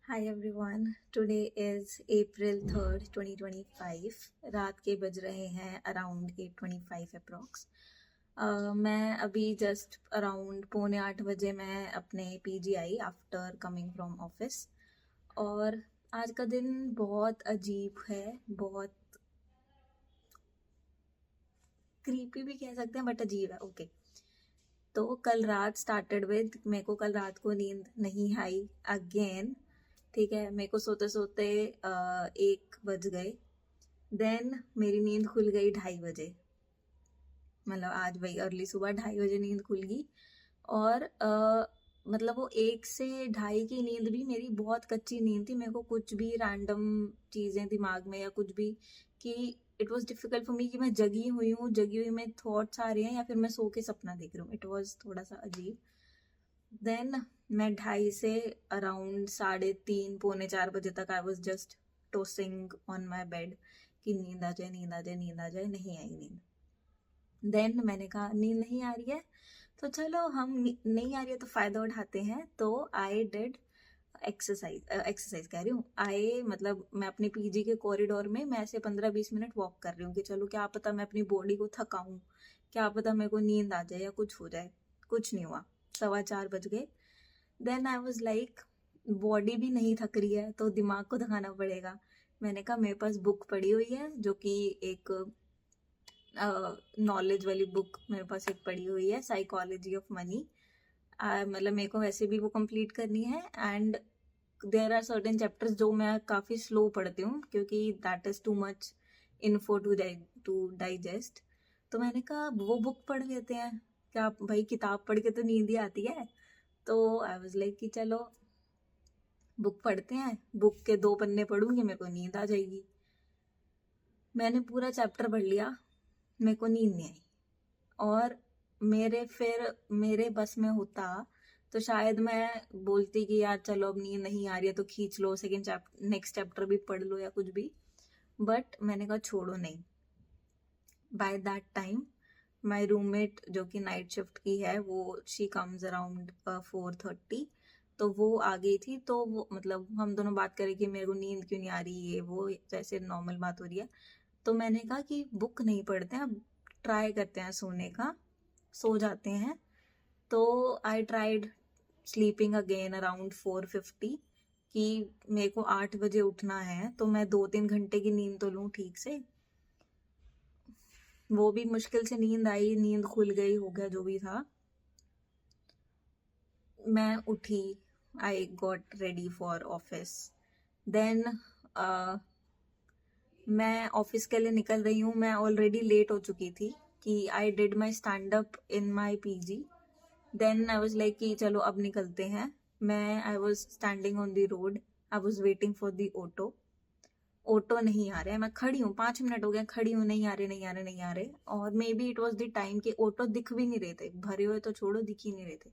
Hi everyone, today is April 3rd, 2025. रात के बज रहे हैं अराउंड 8:25 अप्रॉक्स। मैं अभी जस्ट अराउंड 7:45 मैं अपने PG I after coming from office. और आज का दिन बहुत अजीब है, बहुत क्रीपी भी कह सकते हैं बट अजीब है। ओके, तो कल रात स्टार्टेड विद मेरे को कल रात को नींद नहीं आई अगेन। ठीक है, मेरे को सोते सोते 1 बज गए। देन मेरी नींद खुल गई 2:30 बजे। मतलब आज वही अर्ली सुबह 2:30 बजे नींद खुल गई। और मतलब वो 1 से 2:30 की नींद भी मेरी बहुत कच्ची नींद थी। मेरे को कुछ भी रैंडम चीज़ें दिमाग में या कुछ भी कि it was difficult for me कि मैं जगी हुई हूँ, जगी हुई में थॉट्स आ रहे हैं या फिर मैं सो के सपना देख रही हूँ। इट वॉज थोड़ा सा अजीब। देन मैं 2:30 से अराउंड 3:30 3:45 बजे तक I was just tossing on my bed कि नींद आ जाए, नींद आ जाए, नींद आ जाए। नहीं आई नींद। देन मैंने कहा नींद नहीं आ रही है तो चलो हम नहीं आ रही है तो फायदा उठाते हैं। तो आई डिड एक्सरसाइज कह रही हूँ। मतलब मैं अपने पीजी के कॉरिडोर में मैं ऐसे 15-20 मिनट वॉक कर रही हूँ कि चलो क्या पता मैं अपनी बॉडी को थकाऊं, क्या पता मेरे को नींद आ जाए या कुछ हो जाए। कुछ नहीं हुआ। 4:15 बज गए। Then I was like body भी नहीं थक रही है तो दिमाग को थकाना पड़ेगा। मैंने कहा मेरे पास बुक पड़ी हुई है जो कि एक नॉलेज वाली बुक मेरे पास एक पड़ी हुई है, साइकोलॉजी ऑफ मनी। मतलब मेरे को वैसे भी वो कंप्लीट करनी है and there are certain chapters जो मैं काफ़ी स्लो पढ़ती हूँ क्योंकि that is too much info to digest. तो मैंने कहा वो बुक पढ़ लेते हैं। क्या भाई, किताब पढ़ के तो नींद ही आती है। तो आई वाज लाइक कि चलो बुक पढ़ते हैं, बुक के 2 पन्ने पढ़ूंगी, मेरे को नींद आ जाएगी। मैंने पूरा चैप्टर पढ़ लिया, मेरे को नींद नहीं आई। और मेरे बस में होता तो शायद मैं बोलती कि यार चलो अब नींद नहीं आ रही है तो खींच लो, नेक्स्ट चैप्टर भी पढ़ लो या कुछ भी। बट मैंने कहा छोड़ो नहीं। By that time my roommate जो कि नाइट शिफ्ट की है वो शी कम्स अराउंड 4:30। तो वो आ गई थी। तो वो मतलब हम दोनों बात करें कि मेरे को नींद क्यों नहीं आ रही है, वो जैसे नॉर्मल बात हो रही है। तो मैंने कहा कि बुक नहीं पढ़ते हैं, अब ट्राई करते हैं सोने का, सो जाते हैं। तो I tried sleeping again around 4:50 कि मेरे को 8 बजे उठना है तो मैं 2-3 घंटे की नींद तो लूँ ठीक से। वो भी मुश्किल से नींद आई, नींद खुल गई, हो गया जो भी था। मैं उठी, I got ready for office. Then मैं ऑफिस के लिए निकल रही हूँ। मैं ऑलरेडी लेट हो चुकी थी कि I did my stand up in my PG. Then I was like कि चलो अब निकलते हैं। I was standing on the road, I was waiting for the auto. Auto नहीं आ रहे हैं, मैं खड़ी हूँ, 5 मिनट हो गए खड़ी हूँ, नहीं आ रहे, नहीं आ रहे, नहीं आ रहे। और may be it was the time कि ऑटो दिख भी नहीं रहे थे, भरे हुए तो छोड़ो, दिख ही नहीं रहे थे।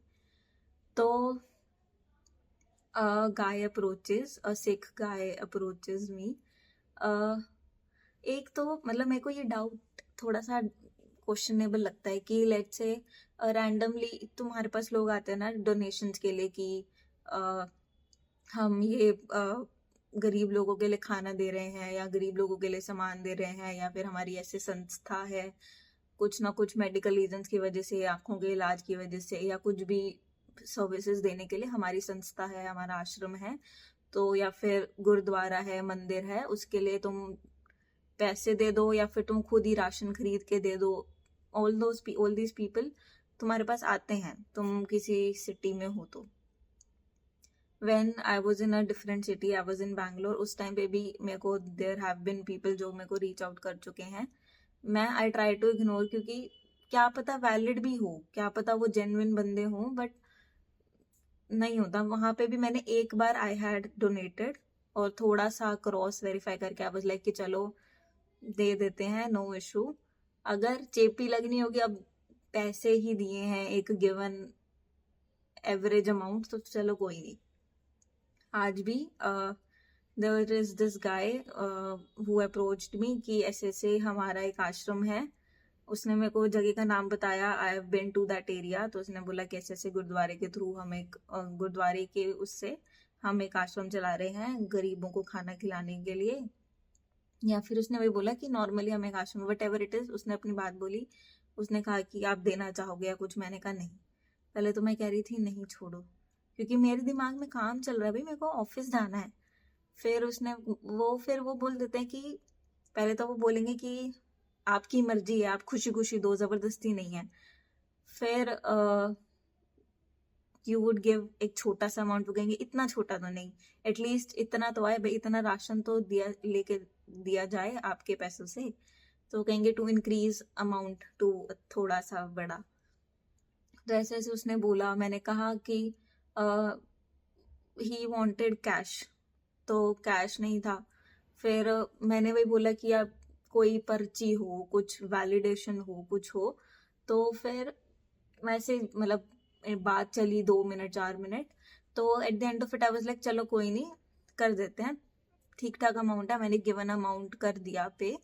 तो गाय अप्रोचेज, अ सिख गाय अप्रोचेज मी। एक तो मतलब मेरे को ये डाउट थोड़ा सा क्वेश्चनेबल लगता है कि लेट्स से रैंडमली तुम्हारे पास लोग आते हैं ना डोनेशंस के लिए कि हम ये गरीब लोगों के लिए खाना दे रहे हैं या गरीब लोगों के लिए सामान दे रहे हैं या फिर हमारी ऐसी संस्था है कुछ ना कुछ मेडिकल रीजंस की वजह से, आंखों के इलाज की वजह से या कुछ भी सर्विसेज देने के लिए हमारी संस्था है, हमारा आश्रम है। तो या फिर गुरुद्वारा है, मंदिर है, उसके लिए तुम पैसे दे दो या फिर तुम खुद ही राशन खरीद के दे दो। ऑल दीज पीपल तुम्हारे पास आते हैं, तुम किसी सिटी में हो तो। When I was in a different city, I was in Bangalore, उस टाइम पे भी मेरे को देयर हैव बिन पीपल जो मेरे को रीच आउट कर चुके हैं। मैं आई ट्राई टू इग्नोर क्योंकि क्या पता वैलिड भी हो, क्या पता वो जेन्युइन बंदे हों, बट नहीं होता। वहां पे भी मैंने एक बार आई हैड डोनेटेड और थोड़ा सा क्रॉस वेरीफाई करके आई वाज लाइक कि चलो दे देते हैं, नो इशू। अगर चेपी लगनी होगी, अब पैसे ही दिए हैं एक गिवन एवरेज अमाउंट तो चलो कोई नहीं। आज भी there is this guy who approached me कि ऐसे ऐसे हमारा एक आश्रम है। उसने मेरे को जगह का नाम बताया, I have been to that area. तो उसने बोला कि ऐसे ऐसे गुरुद्वारे के थ्रू हम एक गुरुद्वारे के उससे हम एक आश्रम चला रहे हैं गरीबों को खाना खिलाने के लिए, या फिर उसने वही बोला कि नॉर्मली हम एक आश्रम, वट एवर इट इज, उसने अपनी बात बोली। उसने कहा कि आप देना चाहोगे या कुछ, मैंने कहा नहीं। पहले तो मैं कह रही थी नहीं छोड़ो, क्योंकि मेरे दिमाग में काम चल रहा है भाई, मेरे को ऑफिस जाना है। फिर वो बोल देते हैं कि पहले तो वो बोलेंगे कि आपकी मर्जी है, आप खुशी खुशी दो, जबरदस्ती नहीं है। फिर यू वुड गिव एक छोटा सा अमाउंट, वो कहेंगे इतना छोटा तो नहीं, एटलीस्ट इतना तो आए भाई, इतना राशन तो दिया जाए आपके पैसों से। तो कहेंगे टू इंक्रीज अमाउंट टू थोड़ा सा बड़ा। तो ऐसे ऐसे उसने बोला। मैंने कहा कि ही वांटेड कैश, तो कैश नहीं था। फिर मैंने वही बोला कि आप कोई पर्ची हो, कुछ वैलिडेशन हो, कुछ हो। तो फिर वैसे मतलब बात चली 2 मिनट 4 मिनट, तो at the end of it I was like चलो कोई नहीं, कर देते हैं, ठीक ठाक अमाउंट है। मैंने गिवन अमाउंट कर दिया पे।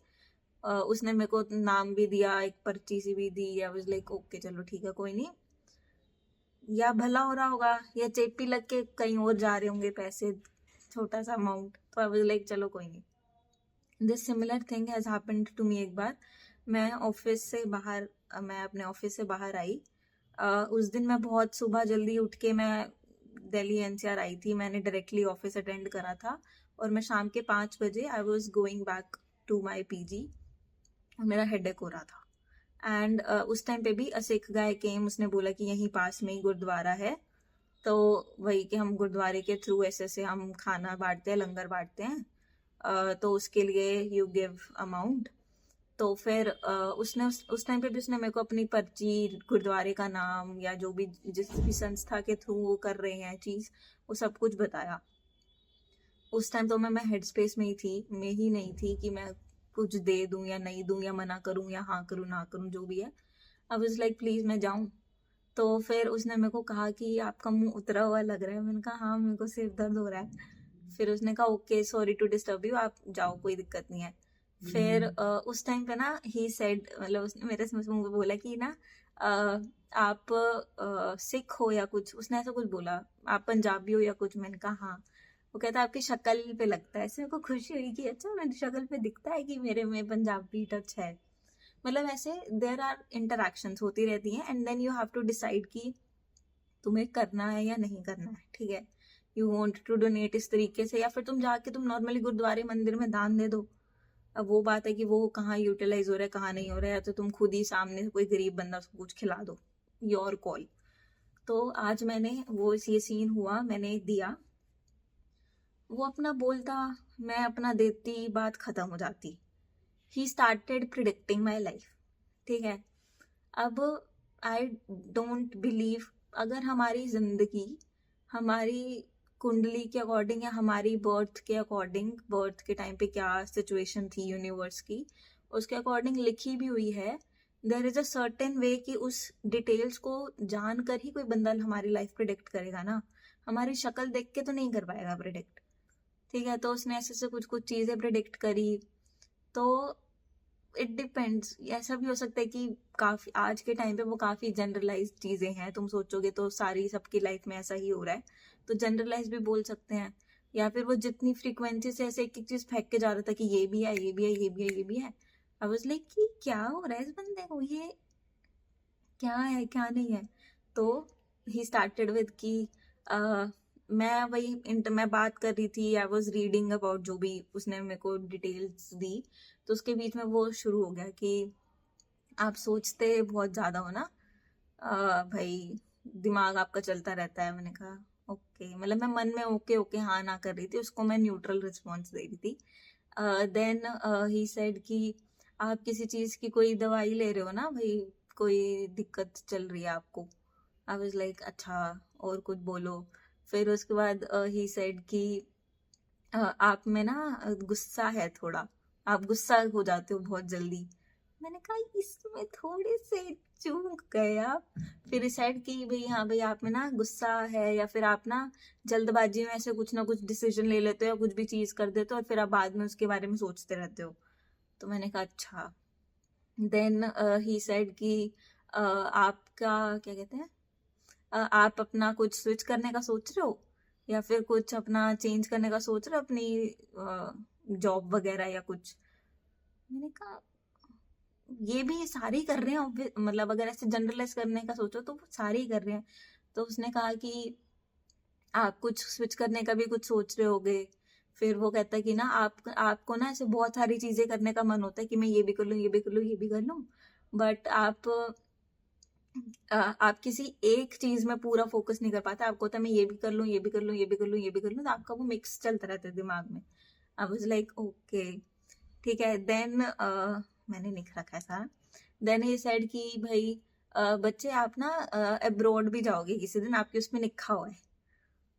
उसने मेरे को नाम भी दिया, एक पर्ची सी भी दी। आई वाज लाइक ओके चलो ठीक है कोई नहीं, या भला हो रहा होगा या चेपी लग के कहीं और जा रहे होंगे पैसे, छोटा सा अमाउंट। तो आई वाज लाइक चलो कोई नहीं। This similar thing has happened to me. एक बार मैं अपने ऑफिस से बाहर आई। उस दिन मैं बहुत सुबह जल्दी उठ के मैं दिल्ली एनसीआर आई थी। मैंने डायरेक्टली ऑफिस अटेंड करा था और मैं शाम के 5 बजे I was going back to my PG और मेरा हेडेक हो रहा था। एंड उस टाइम पे भी अ सिख गाय केम, उसने बोला कि यहीं पास में ही गुरुद्वारा है, तो वही कि हम गुरुद्वारे के थ्रू ऐसे हम खाना बांटते हैं, लंगर बांटते हैं, तो उसके लिए यू गिव अमाउंट। तो फिर उसने उस टाइम पे भी उसने मेरे को अपनी पर्ची, गुरुद्वारे का नाम, या जो भी जिस भी संस्था के थ्रू वो कर रहे हैं चीज, वो सब कुछ बताया। उस टाइम तो मैं हेड स्पेस में ही नहीं थी कि मैं कुछ दे दूं या नहीं दूं, या मना करूं या हाँ करूं ना करूं, जो भी है। आई वाज लाइक प्लीज मैं जाऊं। तो फिर उसने मेरे को कहा कि आपका मुंह उतरा हुआ लग रहा है। मैंने कहा हाँ मेरे को सिर दर्द हो रहा है। फिर उसने कहा okay sorry to disturb you, आप जाओ कोई दिक्कत नहीं है। फिर उस टाइम पे ना ही सेड, मतलब उसने मेरे मुंह पे बोला कि ना आप सिख हो या कुछ, उसने ऐसा कुछ बोला, आप पंजाबी हो या कुछ। मैंने कहा हाँ। वो कहता आपकी शक्ल पे लगता है। ऐसे मेरे को खुशी हुई कि अच्छा मेरी शक्ल पे दिखता है कि मेरे में पंजाबी टच है। मतलब ऐसे देयर आर इंटरेक्शंस होती रहती हैं and then you have to decide कि तुम्हें करना है या नहीं करना है। ठीक है, यू वांट टू डोनेट इस तरीके से, या फिर तुम जाके तुम नॉर्मली गुरुद्वारे मंदिर में दान दे दो। अब वो बात है कि वो कहाँ यूटिलाइज हो रहा है कहाँ नहीं हो रहा है, तो तुम खुद ही सामने कोई गरीब बंदा उसको कुछ खिला दो, योर कॉल। तो आज मैंने ये सीन हुआ, मैंने दिया, वो अपना बोलता, मैं अपना देती, बात खत्म हो जाती। He started predicting my life. ठीक है, अब आई डोंट बिलीव, अगर हमारी जिंदगी हमारी कुंडली के अकॉर्डिंग या हमारी बर्थ के अकॉर्डिंग, बर्थ के टाइम पे क्या सिचुएशन थी यूनिवर्स की, उसके अकॉर्डिंग लिखी भी हुई है, there is a certain way कि उस डिटेल्स को जानकर ही कोई बंदा हमारी लाइफ प्रिडिक्ट करेगा ना। हमारी शक्ल देख के तो नहीं कर पाएगा प्रिडिक्ट। ठीक है, तो उसने ऐसे से कुछ कुछ चीजें प्रिडिक्ट करी। तो इट डिपेंड्स, ऐसा भी हो सकता है कि काफी आज के टाइम पे वो काफी जनरलाइज चीजें हैं, तुम सोचोगे तो सारी सबकी लाइफ में ऐसा ही हो रहा है, तो जनरलाइज भी बोल सकते हैं। या फिर वो जितनी फ्रीक्वेंसी से ऐसे एक एक चीज फेंक के जा रहा था कि ये भी है ये भी है ये भी है ये भी है, आई वाज लाइक कि क्या हो रहा है इस बंदे को, ये क्या है क्या नहीं है। तो ही स्टार्टेड विद कि मैं बात कर रही थी, आई वॉज रीडिंग अबाउट जो भी उसने मेरे को डिटेल्स दी, तो उसके बीच में वो शुरू हो गया कि आप सोचते बहुत ज्यादा हो ना, भाई दिमाग आपका चलता रहता है। मैंने कहा ओके, मतलब मैं मन में ओके ओके हाँ ना कर रही थी, उसको मैं न्यूट्रल रिस्पॉन्स दे रही थी। देन ही सेड कि आप किसी चीज की कोई दवाई ले रहे हो ना भाई, कोई दिक्कत चल रही है आपको। आई वाज लाइक अच्छा और कुछ बोलो। फिर उसके बाद ही सेड कि आप में ना गुस्सा है थोड़ा, आप गुस्सा हो जाते हो बहुत जल्दी। मैंने कहा इसमें थोड़े से चूक गए आप। फिर डिसाइड की भाई हाँ भाई आप में ना गुस्सा है, या फिर आप ना जल्दबाजी में ऐसे कुछ ना कुछ डिसीजन ले लेते हो या कुछ भी चीज कर देते हो और फिर आप बाद में उसके बारे में सोचते रहते हो। तो मैंने कहा अच्छा। देन ही सेड कि आपका क्या कहते हैं, आप अपना कुछ स्विच करने का सोच रहे हो, या फिर कुछ अपना चेंज करने का सोच रहे हो, अपनी जॉब वगैरह या कुछ? मैंने कहा ये भी सारे ही कर रहे हैं, मतलब अगर ऐसे जनरलाइज करने का सोचो तो वो सारे ही कर रहे हैं। तो उसने कहा कि आप कुछ स्विच करने का भी कुछ सोच रहे होगे। फिर वो कहता है कि ना आपको ना ऐसे बहुत सारी चीजें करने का मन होता है कि मैं ये भी कर लूँ, ये भी कर लूँ, ये भी कर लूँ, बट आप किसी एक चीज में पूरा फोकस नहीं कर पाते। आपको होता है मैं ये भी कर लूँ, ये भी कर लूँ, ये भी कर लूँ, ये भी कर लूँ, तो आपका वो मिक्स चलता रहता है दिमाग में। आई वाज लाइक ओके, ठीक है। देन मैंने लिख रखा है सारा। देन ही सेड कि भाई बच्चे आप ना अब्रॉड भी जाओगे किसी दिन, आपके उसमें लिखा हुआ है।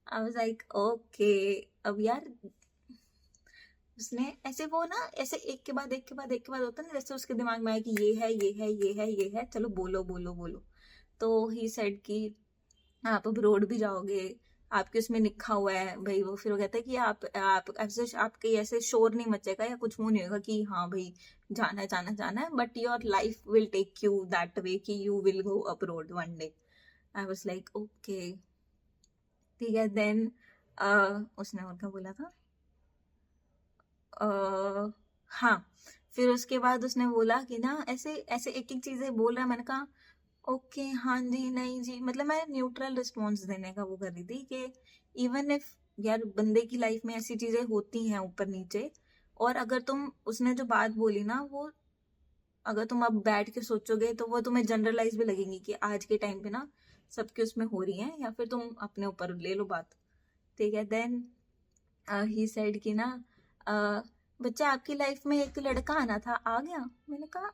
आई वाज लाइक ओके। अब यार उसने ऐसे वो ना ऐसे एक के बाद एक के बाद एक के बाद होता है ना, जैसे उसके दिमाग में आया कि ये है, ये है, ये है, ये है, चलो बोलो बोलो बोलो। तो ही सेड कि आप अब रोड भी जाओगे, आपके उसमें लिखा हुआ है भाई। वो फिर वो कहता है कि आप ऐसे आपके ऐसे शोर नहीं मचेगा या कुछ वो नहीं होगा कि हाँ भाई जाना है जाना है जाना है, but your life will take you that way कि you will go abroad one day. I was like okay, ठीक है। देन उसने और क्या बोला था, हाँ, फिर उसके बाद उसने बोला कि ना ऐसे ऐसे एक एक चीजें बोल रहा है। मैंने कहा ओके, हाँ जी, नहीं जी, मतलब मैं न्यूट्रल रिस्पॉन्स देने का वो कर रही थी कि इवन इफ यार बंदे की लाइफ में ऐसी चीजें होती हैं ऊपर नीचे, और अगर तुम उसने जो बात बोली ना वो अगर तुम अब बैठ के सोचोगे तो वो तुम्हें जनरलाइज भी लगेंगी कि आज के टाइम पे ना सबके उसमें हो रही है, या फिर तुम अपने ऊपर ले लो बात, ठीक है। देन ही सेड कि ना uh, बच्चा आपकी लाइफ में एक लड़का आना था, आ गया? मैंने कहा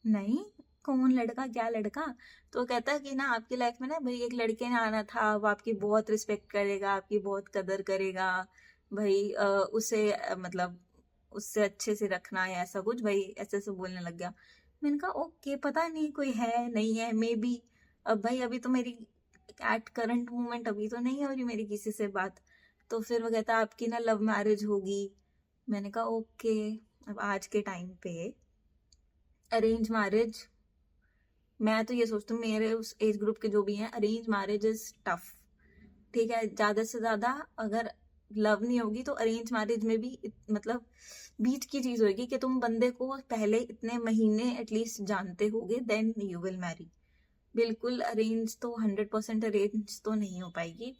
नहीं, कौन लड़का, क्या लड़का? तो कहता है कि ना आपकी लाइफ में ना भाई एक लड़के ने आना था, वो आपकी बहुत रिस्पेक्ट करेगा, आपकी बहुत कदर करेगा भाई, उसे मतलब उससे अच्छे से रखना है ऐसा कुछ भाई, ऐसे ऐसे बोलने लग गया। मैंने कहा ओके, पता नहीं कोई है नहीं है, मे बी। अब भाई अभी तो मेरी एट करंट मोमेंट अभी तो नहीं हो रही मेरी किसी से बात। तो फिर वो कहता आपकी ना लव मैरिज होगी। मैंने कहा ओके। अब आज के टाइम पे अरेंज मैरिज, मैं तो ये सोचती हूँ मेरे उस एज ग्रुप के जो भी हैं, अरेंज मैरिज इज टफ, ठीक है। ज्यादा से ज्यादा अगर लव नहीं होगी तो अरेंज मैरिज में भी मतलब बीच की चीज होगी कि तुम बंदे को पहले इतने महीने एटलीस्ट जानते होगे, देन यू विल मैरी। बिल्कुल अरेंज तो 100% अरेंज तो नहीं हो पाएगी,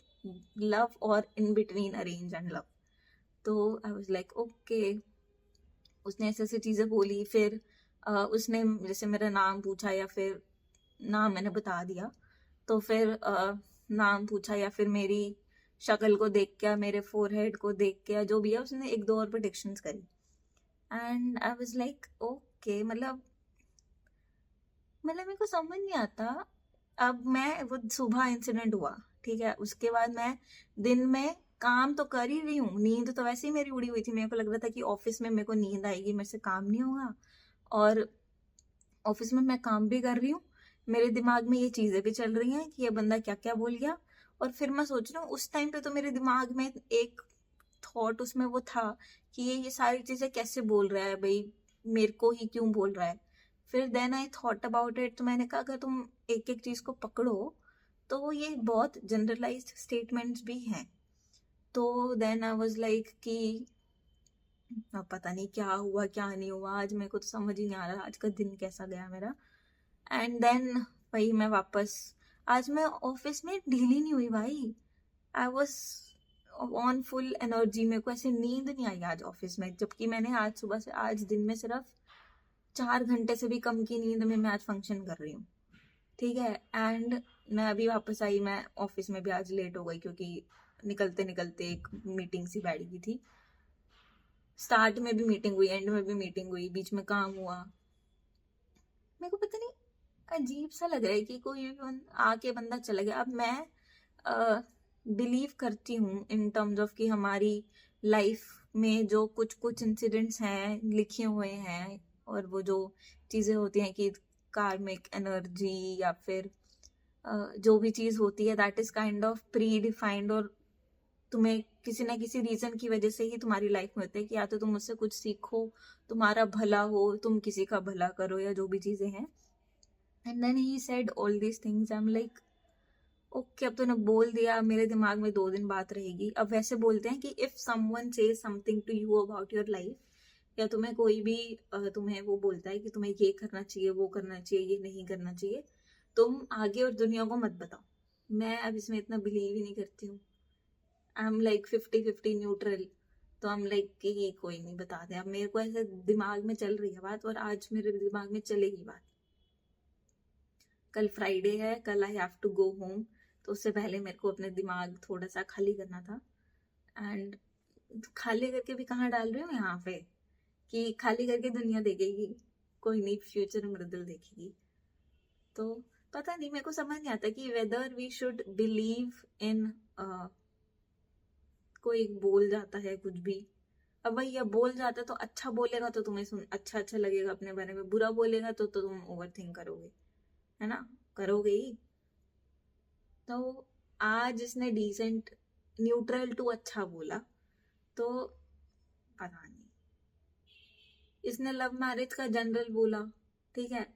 लव और in between arrange and love. तो आई वाज लाइक ओके। उसने ऐसे ऐसे चीजें बोली। फिर उसने जैसे मेरा नाम पूछा, या फिर नाम मैंने बता दिया, तो फिर नाम पूछा या फिर मेरी शक्ल को देख के, मेरे फोरहेड को देख के, जो भी है, उसने एक दो और प्रेडिक्शंस करी। And I was like okay, मतलब मेरे को समझ नहीं आता। अब मैं वो सुबह इंसिडेंट हुआ, ठीक है, उसके बाद मैं दिन में काम तो कर ही रही हूँ, नींद तो वैसे ही मेरी उड़ी हुई थी, मेरे को लग रहा था कि ऑफिस में मेरे को नींद आएगी, मेरे से काम नहीं होगा, और ऑफिस में मैं काम भी कर रही हूँ, मेरे दिमाग में ये चीजें भी चल रही हैं कि ये बंदा क्या क्या बोल गया। और फिर मैं सोच रही हूँ उस टाइम पे तो मेरे दिमाग में एक थॉट उसमें वो था कि ये सारी चीजें कैसे बोल रहा है भाई, मेरे को ही क्यों बोल रहा है। फिर then I thought about it, तो मैंने कहा अगर तुम एक एक चीज को पकड़ो तो ये बहुत जनरलाइज्ड स्टेटमेंट्स भी हैं। तो देन आई वाज लाइक कि अब पता नहीं क्या हुआ क्या नहीं हुआ, आज मेरे को तो समझ ही नहीं आ रहा आज का दिन कैसा गया मेरा। एंड देन भाई मैं वापस, आज मैं ऑफिस में ढीली नहीं हुई भाई, I was on full energy, मेरे को ऐसे नींद नहीं आई आज ऑफिस में, जबकि मैंने आज सुबह से आज दिन में सिर्फ 4 घंटे से भी कम की नींद में मैं आज फंक्शन कर रही हूँ, ठीक है। एंड मैं अभी वापस आई, मैं ऑफिस में भी आज लेट हो गई क्योंकि निकलते निकलते एक मीटिंग सी बैठ गई थी। स्टार्ट में भी मीटिंग हुई, एंड में भी मीटिंग हुई, बीच में काम हुआ। मेरे को पता नहीं अजीब सा लग रहा है कि कोई आके बंदा चला गया। अब मैं बिलीव करती हूँ इन टर्म्स ऑफ कि हमारी लाइफ में जो कुछ कुछ इंसिडेंट्स हैं लिखे हुए हैं, और वो जो चीजें होती हैं कि कार्मिक एनर्जी या फिर जो भी चीज होती है that is kind of pre defined, और तुम्हें किसी ना किसी रीजन की वजह से ही तुम्हारी लाइफ में होता है कि या तो तुम उससे कुछ सीखो, तुम्हारा भला हो, तुम किसी का भला करो, या जो भी चीजें हैं। And then he said all these things. I'm like, okay अब तूने बोल दिया, मेरे दिमाग में 2 दिन बात रहेगी। अब वैसे बोलते हैं कि if someone say something to you about your life, या तुम्हें कोई भी तुम्हें वो बोलता है कि तुम्हें ये करना चाहिए, वो करना चाहिए, ये नहीं करना चाहिए, तुम आगे और दुनिया को मत बताओ। मैं अब इसमें इतना बिलीव ही नहीं करती हूँ। I am like 50-50 neutral. तो हम लाइक कि कोई नहीं, बता दे। अब मेरे को ऐसे दिमाग में चल रही है बात, और आज मेरे दिमाग में चलेगी बात। कल फ्राइडे है, कल I have to go home, तो उससे पहले मेरे को अपने दिमाग थोड़ा सा खाली करना था। एंड खाली करके भी कहाँ डाल रही हूँ यहाँ पे, कि खाली करके दुनिया देखेगी, कोई नहीं, फ्यूचर मृदुल देखेगी। तो पता नहीं, मेरे को समझ नहीं आता कि whether we should believe in, कोई बोल जाता है कुछ भी। अब भाई ये बोल जाता है तो अच्छा बोलेगा तो तुम्हें सुन अच्छा अच्छा लगेगा अपने बारे में, बुरा बोलेगा तो तुम ओवर थिंक करोगे, है ना, करोगे ही। तो आज इसने डिसेंट न्यूट्रल टू अच्छा बोला, तो पता नहीं, इसने लव मैरिज का जनरल बोला, ठीक है,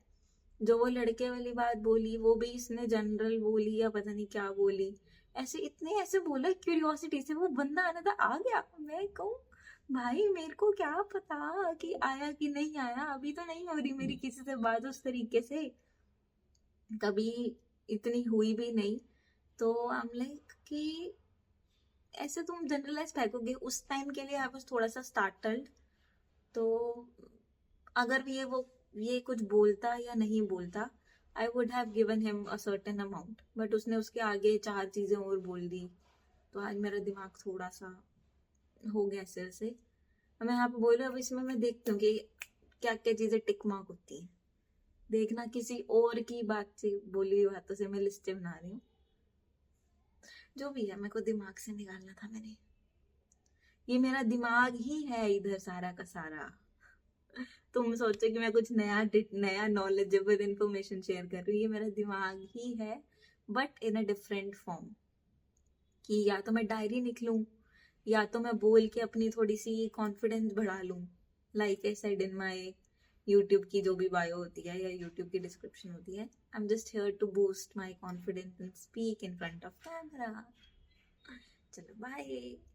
जो वो लड़के वाली बात बोली वो भी इसने जनरल बोली, या पता नहीं क्या बोली। ऐसे इतने ऐसे बोला क्यूरियोसिटी से, वो बंदा आना था, आ गया। मैं कहूँ भाई मेरे को क्या पता कि आया कि नहीं आया, अभी तो नहीं हो रही मेरी किसी से बात उस तरीके से, कभी इतनी हुई भी नहीं। तो आई एम लाइक कि ऐसे तुम जनरलाइज फेंकोगे, उस टाइम के लिए आई वाज थोड़ा सा स्टार्टल्ड। तो अगर ये कुछ बोलता या नहीं बोलता, I would have given him a certain amount, but उसने उसके आगे 4 चीजें और बोल दी। तो आज मेरा दिमाग थोड़ा सा हो गया ऐसे ऐसे। अब मैं यहाँ पे बोल रही हूँ, अब इसमें मैं देखती हूँ कि क्या क्या चीजें टिक मार्क होती है। देखना, किसी और की बात से, बोली हुई बातों से मैं लिस्टें बना रही हूँ। जो भी है, मेरे को दिमाग से निकालना था मैंने, ये मेरा दिमाग ही है इधर सारा का सारा। तुम सोचो कि मैं कुछ नया नॉलेजेबल इंफॉर्मेशन शेयर कर रही हूँ, ये मेरा दिमाग ही है, but in a different form. कि या तो मैं डायरी निकलूं, या तो मैं बोल के अपनी थोड़ी सी कॉन्फिडेंस बढ़ा लूं, like I said in my YouTube की जो भी बायो होती है या यूट्यूब की डिस्क्रिप्शन होती है, I am just here to boost my confidence and speak in front of camera. चलो बाय।